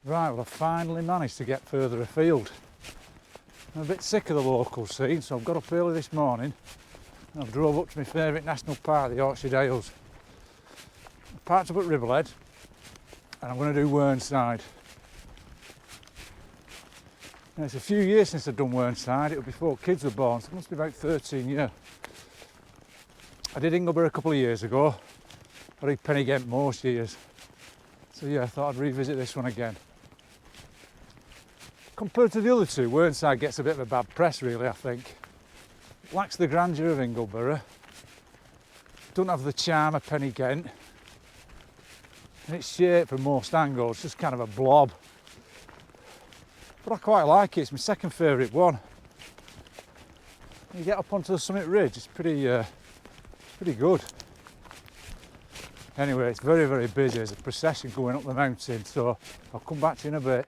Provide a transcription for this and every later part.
Right, well I finally managed to get further afield. I'm a bit sick of the local scene, so I've got up early this morning and I've drove up to my favourite national park, the Yorkshire Dales. I parked up at Ribblehead and I'm going to do Whernside. Now, it's a few years since I've done Whernside. It was before kids were born, so it must be about 13 years. I did Ingleby a couple of years ago. I did Pennygent most years. So yeah, I thought I'd revisit this one again. Compared to the other two, Whernside gets a bit of a bad press really, I think. It lacks the grandeur of Ingleby. Don't have the charm of Pennygent. And its shape from most angles, it's just kind of a blob. But I quite like it, it's my second favourite one. When you get up onto the summit ridge, it's pretty good. Anyway, it's very, very busy. There's a procession going up the mountain, so I'll come back to you in a bit.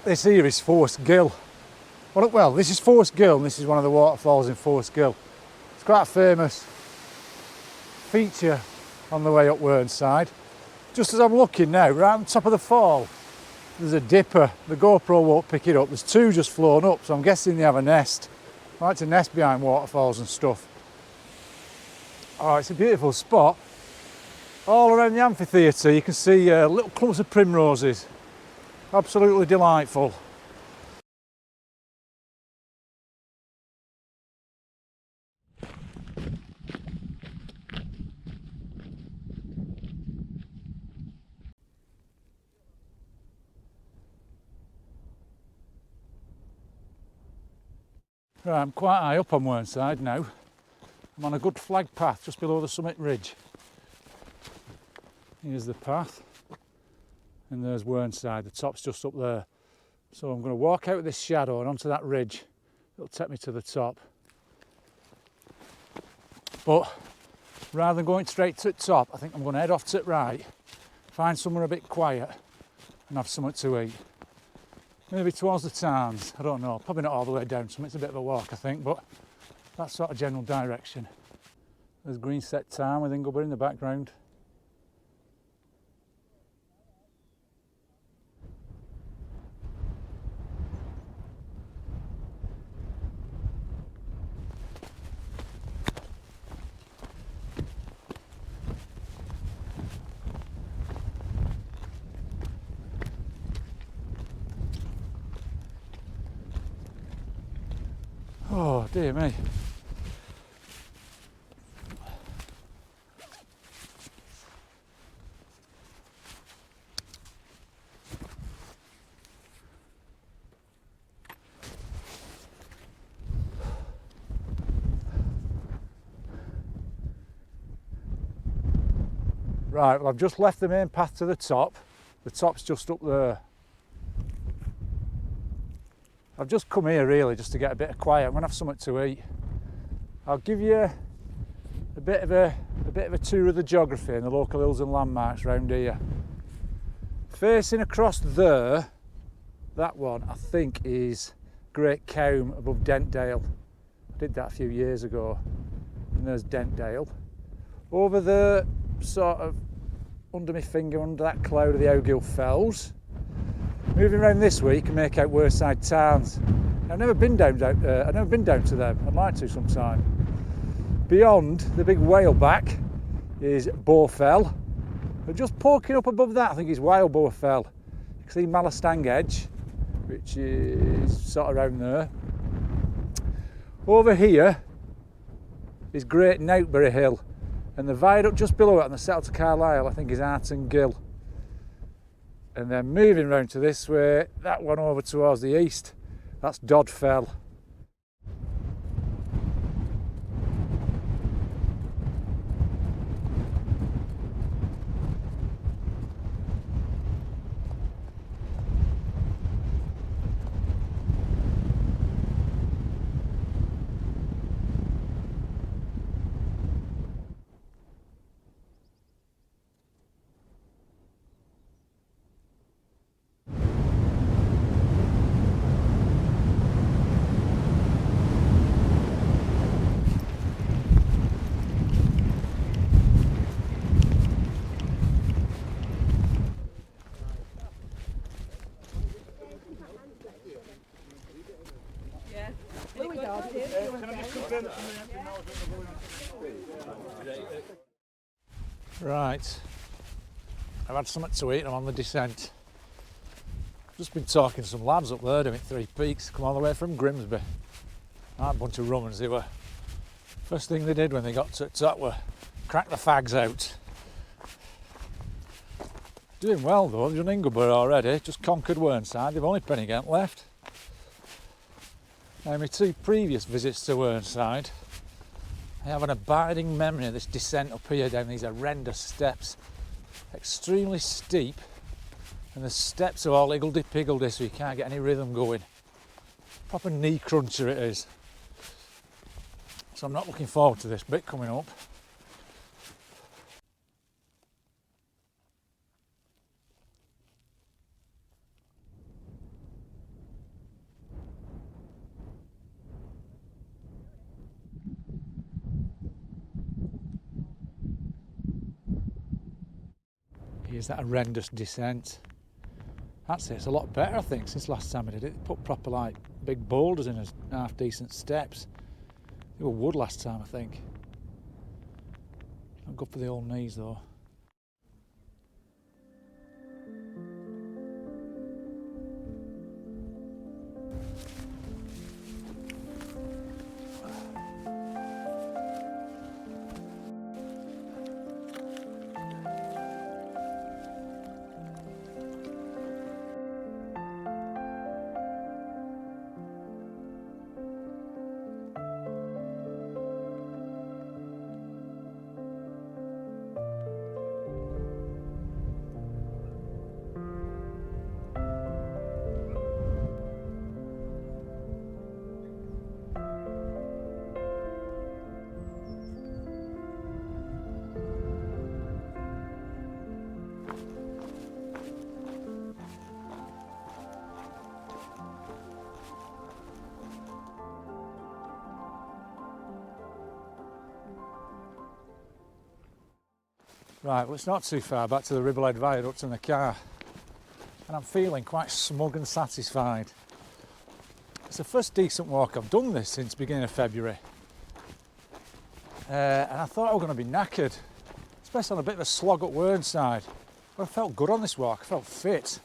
This here is Force Gill. Well, this is Force Gill and this is one of the waterfalls in Force Gill. It's quite a famous feature on the way up Whernside. Just as I'm looking now, right on top of the fall, there's a dipper. The GoPro won't pick it up. There's two just flown up, so I'm guessing they have a nest. I like to nest behind waterfalls and stuff. Oh, it's a beautiful spot. All around the amphitheatre you can see little clumps of primroses. Absolutely delightful. Right, I'm quite high up on Whernside now. I'm on a good flag path just below the summit ridge. Here's the path. And there's Whernside, the top's just up there. So I'm going to walk out of this shadow and onto that ridge. It'll take me to the top. But rather than going straight to the top, I think I'm going to head off to the right, find somewhere a bit quiet and have something to eat. Maybe towards the Tarns, I don't know, probably not all the way down, so it's a bit of a walk I think, but that sort of general direction. There's Greenset Tarn with Ingleby in the background. Oh dear me. Right, well I've just left the main path to the top. The top's just up there. I've just come here really just to get a bit of quiet. I'm going to have something to eat. I'll give you a bit of a tour of the geography and the local hills and landmarks around here. Facing across there, that one I think is Great Coombe above Dentdale. I did that a few years ago. And there's Dentdale. Over there, sort of under my finger, under that cloud of the Owgill Fells. Moving around this way, you can make out Whernside Tarns. I've never been down to them. I'd like to sometime. Beyond the big whaleback is Bow Fell. But just poking up above that, I think is Wildbow Fell. You can see Malastang Edge, which is sort of around there. Over here is Great Nowtbury Hill, and the viaduct just below it on the settle to Carlisle I think is Arton Gill. And then moving round to this way, that one over towards the east, that's Dod Fell. Right, I've had something to eat and I'm on the descent. Just been talking to some lads up there doing Three Peaks, come all the way from Grimsby. Right, a bunch of rummers they were. First thing they did when they got to the top were crack the fags out. Doing well though, they've done Ingleborough already, just conquered Whernside, they've only Pennygent left. Now my 2 previous visits to Whernside, I have an abiding memory of this descent up here down these horrendous steps. Extremely steep, and the steps are all higgledy-piggledy so you can't get any rhythm going. Proper knee cruncher it is. So I'm not looking forward to this bit coming up. Here's that horrendous descent. Actually, it's a lot better, I think, since last time I did it. They put proper, like, big boulders in as half-decent steps. They were wood last time, I think. Not good for the old knees, though. Right, well it's not too far back to the Ribblehead Viaduct in the car, and I'm feeling quite smug and satisfied. It's the first decent walk I've done this since the beginning of February, and I thought I was going to be knackered, especially on a bit of a slog at Whernside, but I felt good on this walk, I felt fit.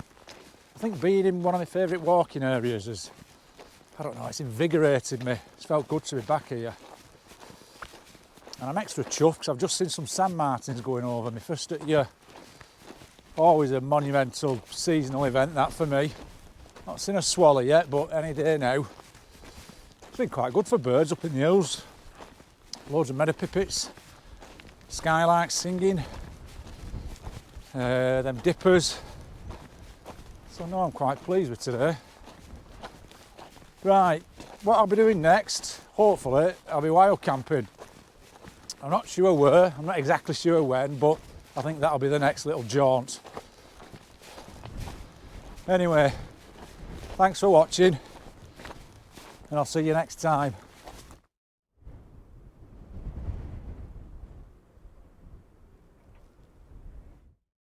I think being in one of my favourite walking areas has, I don't know, it's invigorated me, it's felt good to be back here. And I'm extra chuffed because I've just seen some sand martins going over me first at year. Always a monumental seasonal event that for me. Not seen a swallow yet, but any day now. It's been quite good for birds up in the hills. Loads of meadow pipits, skylarks singing, them dippers. So no, I'm quite pleased with today. Right, what I'll be doing next, hopefully, I'll be wild camping. I'm not sure where, I'm not exactly sure when, but I think that'll be the next little jaunt. Anyway, thanks for watching, and I'll see you next time.